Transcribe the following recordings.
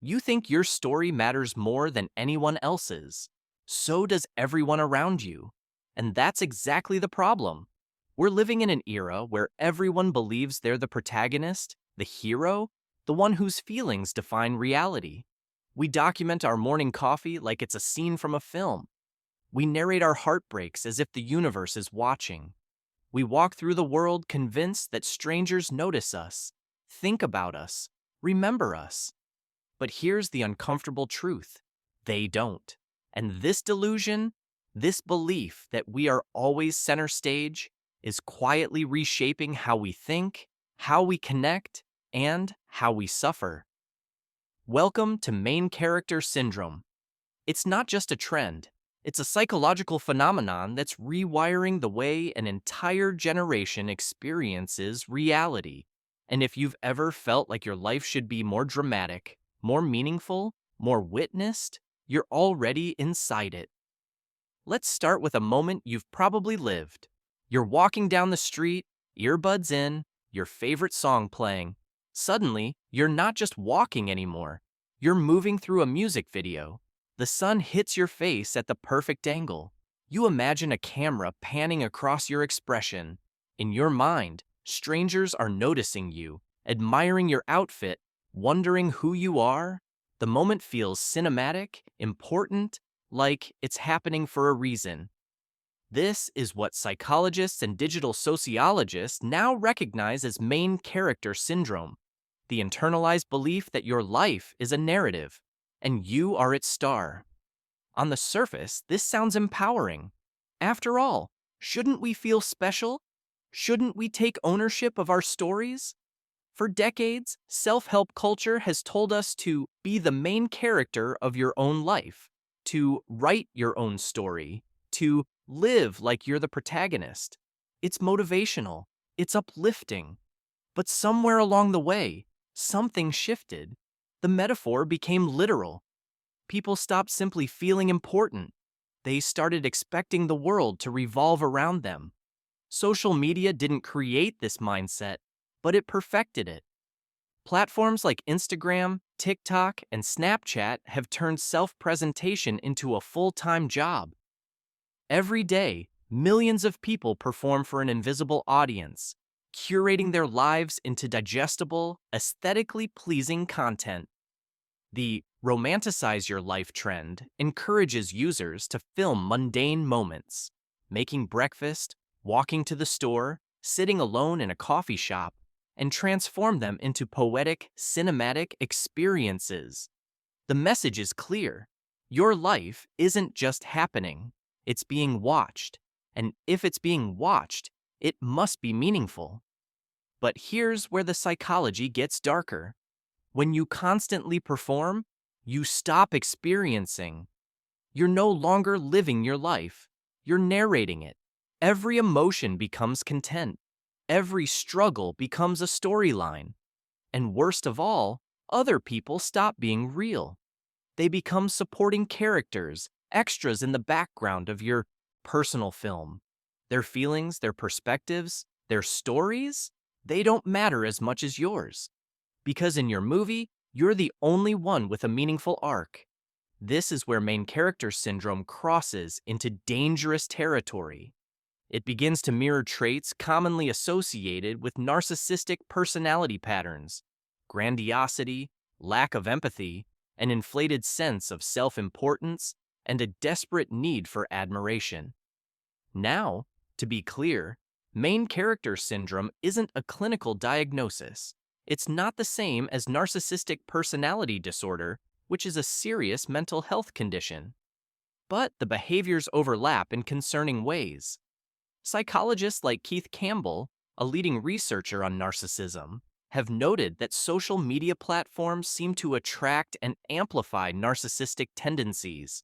You think your story matters more than anyone else's. So does everyone around you. And that's exactly the problem. We're living in an era where everyone believes they're the protagonist, the hero, the one whose feelings define reality. We document our morning coffee like it's a scene from a film. We narrate our heartbreaks as if the universe is watching. We walk through the world convinced that strangers notice us, think about us, remember us. But here's the uncomfortable truth: they don't. And this delusion, this belief that we are always center stage, is quietly reshaping how we think, how we connect, and how we suffer. Welcome to main character syndrome. It's not just a trend, it's a psychological phenomenon that's rewiring the way an entire generation experiences reality. And if you've ever felt like your life should be more dramatic, more meaningful, more witnessed, you're already inside it. Let's start with a moment you've probably lived. You're walking down the street, earbuds in, your favorite song playing. Suddenly, you're not just walking anymore. You're moving through a music video. The sun hits your face at the perfect angle. You imagine a camera panning across your expression. In your mind, strangers are noticing you, admiring your outfit, wondering who you are. The moment feels cinematic, important, like it's happening for a reason. This is what psychologists and digital sociologists now recognize as main character syndrome, the internalized belief that your life is a narrative, and you are its star. On the surface, this sounds empowering. After all, shouldn't we feel special? Shouldn't we take ownership of our stories? For decades, self-help culture has told us to be the main character of your own life, to write your own story, to live like you're the protagonist. It's motivational, it's uplifting. But somewhere along the way, something shifted. The metaphor became literal. People stopped simply feeling important. They started expecting the world to revolve around them. Social media didn't create this mindset, but it perfected it. Platforms like Instagram, TikTok, and Snapchat have turned self-presentation into a full-time job. Every day, millions of people perform for an invisible audience, curating their lives into digestible, aesthetically pleasing content. The romanticize your life trend encourages users to film mundane moments, making breakfast, walking to the store, sitting alone in a coffee shop, and transform them into poetic, cinematic experiences. The message is clear. Your life isn't just happening, it's being watched. And if it's being watched, it must be meaningful. But here's where the psychology gets darker. When you constantly perform, you stop experiencing. You're no longer living your life, you're narrating it. Every emotion becomes content. Every struggle becomes a storyline. And worst of all, other people stop being real. They become supporting characters, extras in the background of your personal film. Their feelings, their perspectives, their stories, they don't matter as much as yours. Because in your movie, you're the only one with a meaningful arc. This is where main character syndrome crosses into dangerous territory. It begins to mirror traits commonly associated with narcissistic personality patterns: grandiosity, lack of empathy, an inflated sense of self-importance, and a desperate need for admiration. Now, to be clear, main character syndrome isn't a clinical diagnosis. It's not the same as narcissistic personality disorder, which is a serious mental health condition. But the behaviors overlap in concerning ways. Psychologists like Keith Campbell, a leading researcher on narcissism, have noted that social media platforms seem to attract and amplify narcissistic tendencies.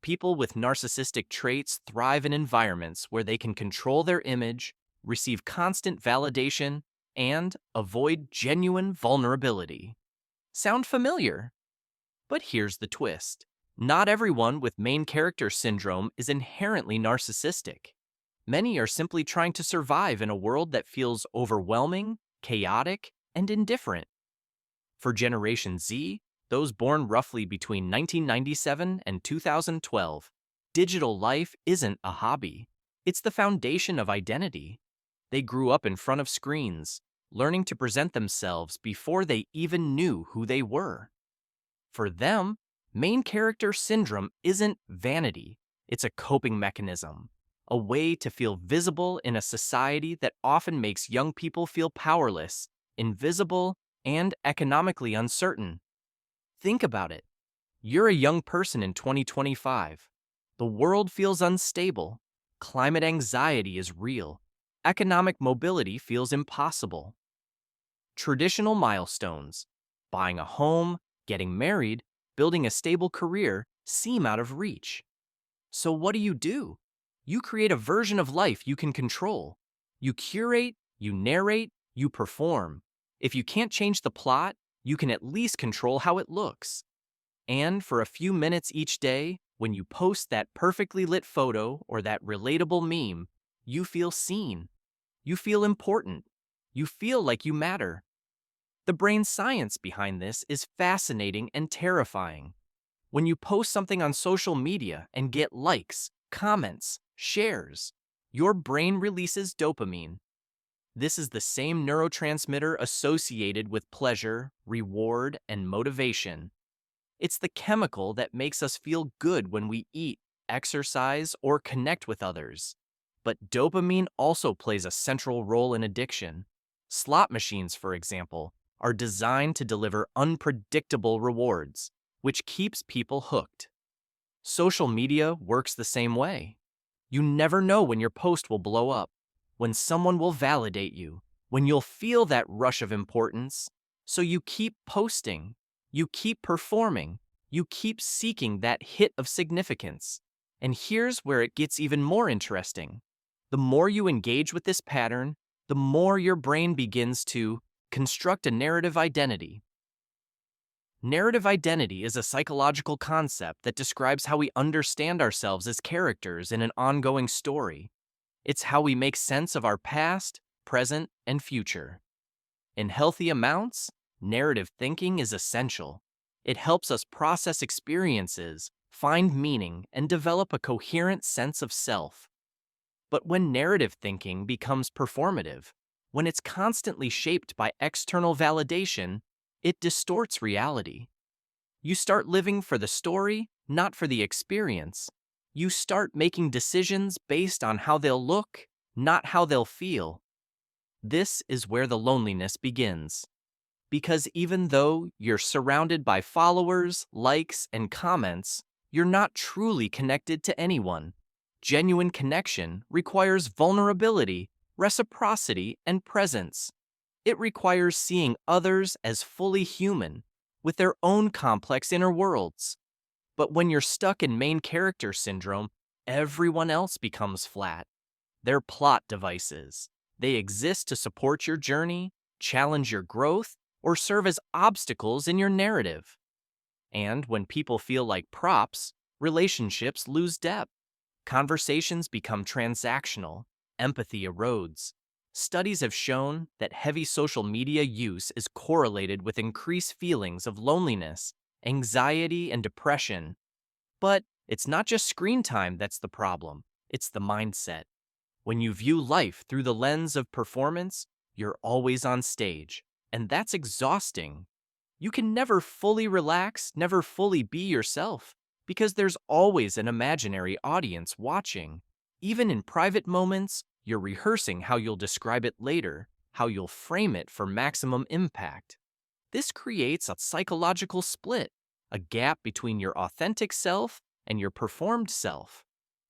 People with narcissistic traits thrive in environments where they can control their image, receive constant validation, and avoid genuine vulnerability. Sound familiar? But here's the twist. Not everyone with main character syndrome is inherently narcissistic. Many are simply trying to survive in a world that feels overwhelming, chaotic, and indifferent. For Generation Z, those born roughly between 1997 and 2012. Digital life isn't a hobby. It's the foundation of identity. They grew up in front of screens, learning to present themselves before they even knew who they were. For them, main character syndrome isn't vanity, it's a coping mechanism, a way to feel visible in a society that often makes young people feel powerless, invisible, and economically uncertain. Think about it. You're a young person in 2025. The world feels unstable. Climate anxiety is real. Economic mobility feels impossible. Traditional milestones, buying a home, getting married, building a stable career, seem out of reach. So what do? You create a version of life you can control. You curate, you narrate, you perform. If you can't change the plot, you can at least control how it looks. And for a few minutes each day, when you post that perfectly lit photo or that relatable meme, you feel seen. You feel important. You feel like you matter. The brain science behind this is fascinating and terrifying. When you post something on social media and get likes, comments, shares, your brain releases dopamine. This is the same neurotransmitter associated with pleasure, reward, and motivation. It's the chemical that makes us feel good when we eat, exercise, or connect with others. But dopamine also plays a central role in addiction. Slot machines, for example, are designed to deliver unpredictable rewards, which keeps people hooked. Social media works the same way. You never know when your post will blow up, when someone will validate you, when you'll feel that rush of importance. So you keep posting, you keep performing, you keep seeking that hit of significance. And here's where it gets even more interesting. The more you engage with this pattern, the more your brain begins to construct a narrative identity. Narrative identity is a psychological concept that describes how we understand ourselves as characters in an ongoing story. It's how we make sense of our past, present, and future. In healthy amounts, narrative thinking is essential. It helps us process experiences, find meaning, and develop a coherent sense of self. But when narrative thinking becomes performative, when it's constantly shaped by external validation, it distorts reality. You start living for the story, not for the experience. You start making decisions based on how they'll look, not how they'll feel. This is where the loneliness begins. Because even though you're surrounded by followers, likes, and comments, you're not truly connected to anyone. Genuine connection requires vulnerability, reciprocity, and presence. It requires seeing others as fully human, with their own complex inner worlds. But when you're stuck in main character syndrome, everyone else becomes flat. They're plot devices. They exist to support your journey, challenge your growth, or serve as obstacles in your narrative. And when people feel like props, relationships lose depth. Conversations become transactional. Empathy erodes. Studies have shown that heavy social media use is correlated with increased feelings of loneliness, anxiety, and depression. But it's not just screen time that's the problem, it's the mindset. When you view life through the lens of performance, you're always on stage, and that's exhausting. You can never fully relax, never fully be yourself, because there's always an imaginary audience watching. Even in private moments, you're rehearsing how you'll describe it later, how you'll frame it for maximum impact. This creates a psychological split, a gap between your authentic self and your performed self.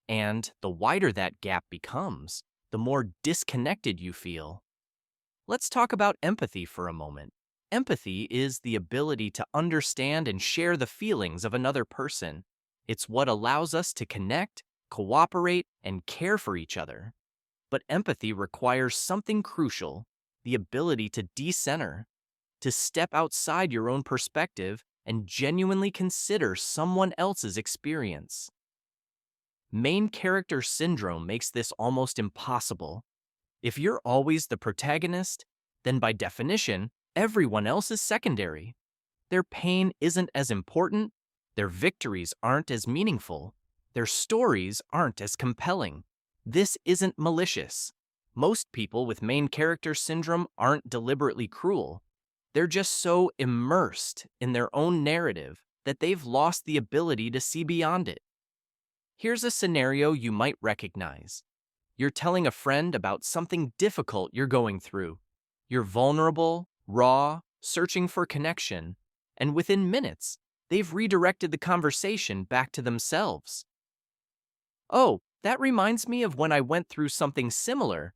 And the wider that gap becomes, the more disconnected you feel. Let's talk about empathy for a moment. Empathy is the ability to understand and share the feelings of another person. It's what allows us to connect, cooperate, and care for each other. But empathy requires something crucial, the ability to decenter, to step outside your own perspective and genuinely consider someone else's experience. Main character syndrome makes this almost impossible. If you're always the protagonist, then by definition, everyone else is secondary. Their pain isn't as important, their victories aren't as meaningful, their stories aren't as compelling. This isn't malicious. Most people with main character syndrome aren't deliberately cruel. They're just so immersed in their own narrative that they've lost the ability to see beyond it. Here's a scenario you might recognize. You're telling a friend about something difficult you're going through. You're vulnerable, raw, searching for connection, and within minutes, they've redirected the conversation back to themselves. Oh, that reminds me of when I went through something similar.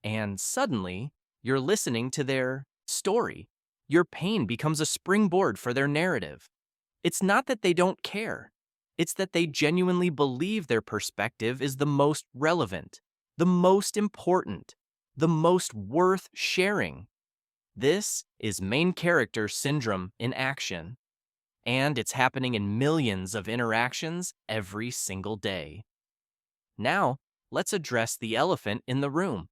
And suddenly, you're listening to their story. Your pain becomes a springboard for their narrative. It's not that they don't care. It's that they genuinely believe their perspective is the most relevant, the most important, the most worth sharing. This is main character syndrome in action, and it's happening in millions of interactions every single day. Now, let's address the elephant in the room.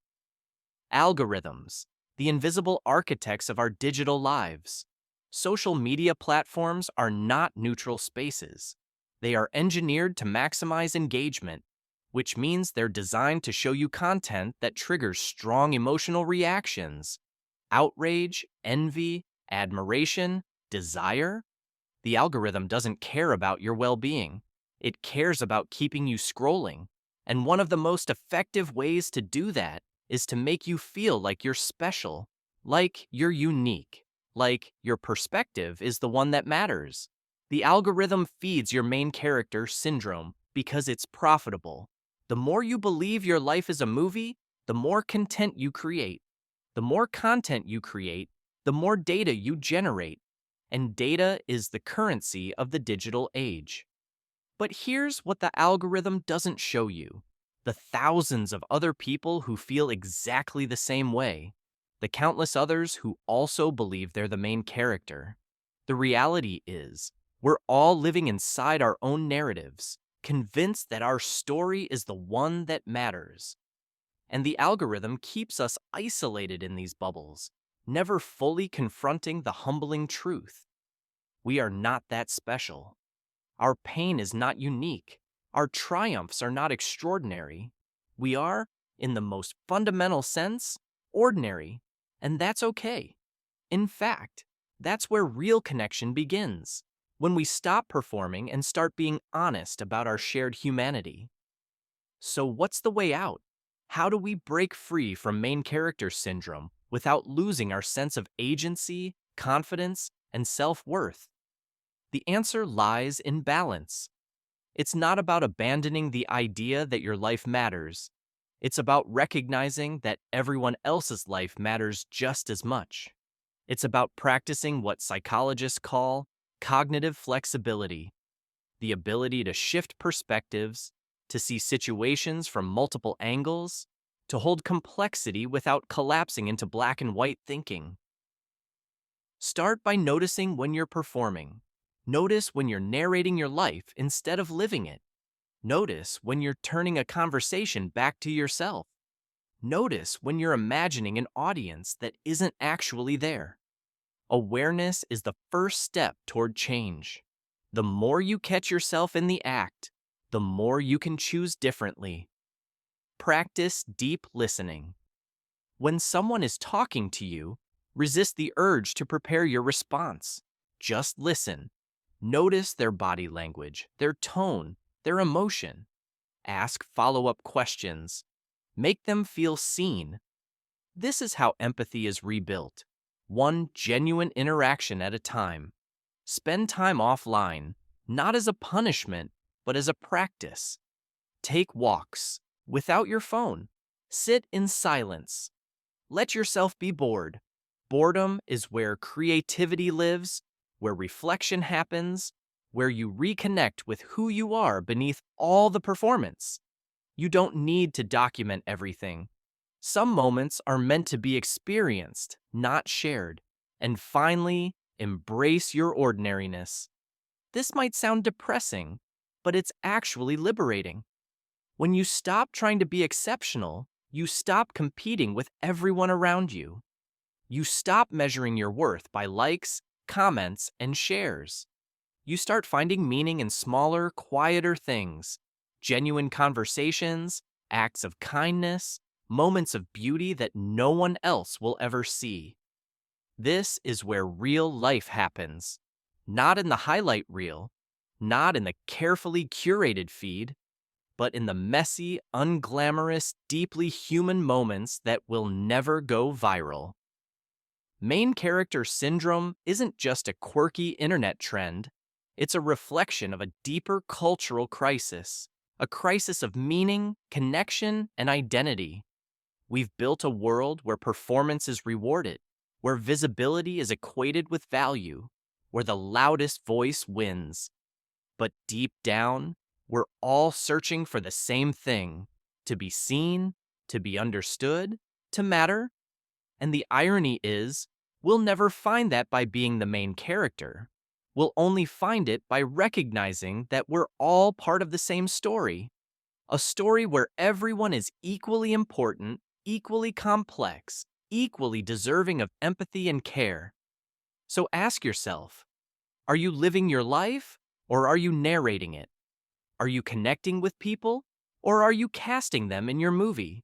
Algorithms, the invisible architects of our digital lives. Social media platforms are not neutral spaces. They are engineered to maximize engagement, which means they're designed to show you content that triggers strong emotional reactions. Outrage, envy, admiration, desire. The algorithm doesn't care about your well-being. It cares about keeping you scrolling. And one of the most effective ways to do that is to make you feel like you're special, like you're unique, like your perspective is the one that matters. The algorithm feeds your main character syndrome because it's profitable. The more you believe your life is a movie, the more content you create. The more content you create, the more data you generate. And data is the currency of the digital age. But here's what the algorithm doesn't show you. The thousands of other people who feel exactly the same way. The countless others who also believe they're the main character. The reality is, we're all living inside our own narratives, convinced that our story is the one that matters. And the algorithm keeps us isolated in these bubbles, never fully confronting the humbling truth. We are not that special. Our pain is not unique. Our triumphs are not extraordinary. We are, in the most fundamental sense, ordinary, and that's okay. In fact, that's where real connection begins, when we stop performing and start being honest about our shared humanity. So what's the way out? How do we break free from main character syndrome without losing our sense of agency, confidence, and self-worth? The answer lies in balance. It's not about abandoning the idea that your life matters. It's about recognizing that everyone else's life matters just as much. It's about practicing what psychologists call cognitive flexibility, the ability to shift perspectives, to see situations from multiple angles, to hold complexity without collapsing into black and white thinking. Start by noticing when you're performing. Notice when you're narrating your life instead of living it. Notice when you're turning a conversation back to yourself. Notice when you're imagining an audience that isn't actually there. Awareness is the first step toward change. The more you catch yourself in the act, the more you can choose differently. Practice deep listening. When someone is talking to you, resist the urge to prepare your response. Just listen. Notice their body language, their tone, their emotion. Ask follow-up questions. Make them feel seen. This is how empathy is rebuilt, one genuine interaction at a time. Spend time offline, not as a punishment, but as a practice. Take walks, without your phone. Sit in silence. Let yourself be bored. Boredom is where creativity lives, where reflection happens, where you reconnect with who you are beneath all the performance. You don't need to document everything. Some moments are meant to be experienced, not shared. And finally, embrace your ordinariness. This might sound depressing, but it's actually liberating. When you stop trying to be exceptional, you stop competing with everyone around you. You stop measuring your worth by likes, comments, and shares. You start finding meaning in smaller, quieter things, genuine conversations, acts of kindness, moments of beauty that no one else will ever see. This is where real life happens, not in the highlight reel, not in the carefully curated feed, but in the messy, unglamorous, deeply human moments that will never go viral. Main character syndrome isn't just a quirky internet trend, it's a reflection of a deeper cultural crisis, a crisis of meaning, connection, and identity. We've built a world where performance is rewarded, where visibility is equated with value, where the loudest voice wins. But deep down, we're all searching for the same thing: to be seen, to be understood, to matter. And the irony is, we'll never find that by being the main character. We'll only find it by recognizing that we're all part of the same story. A story where everyone is equally important, equally complex, equally deserving of empathy and care. So ask yourself, are you living your life, or are you narrating it? Are you connecting with people, or are you casting them in your movie?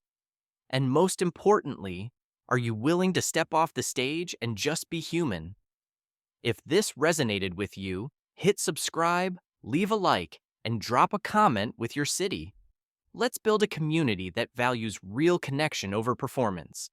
And most importantly, are you willing to step off the stage and just be human? If this resonated with you, hit subscribe, leave a like, and drop a comment with your city. Let's build a community that values real connection over performance.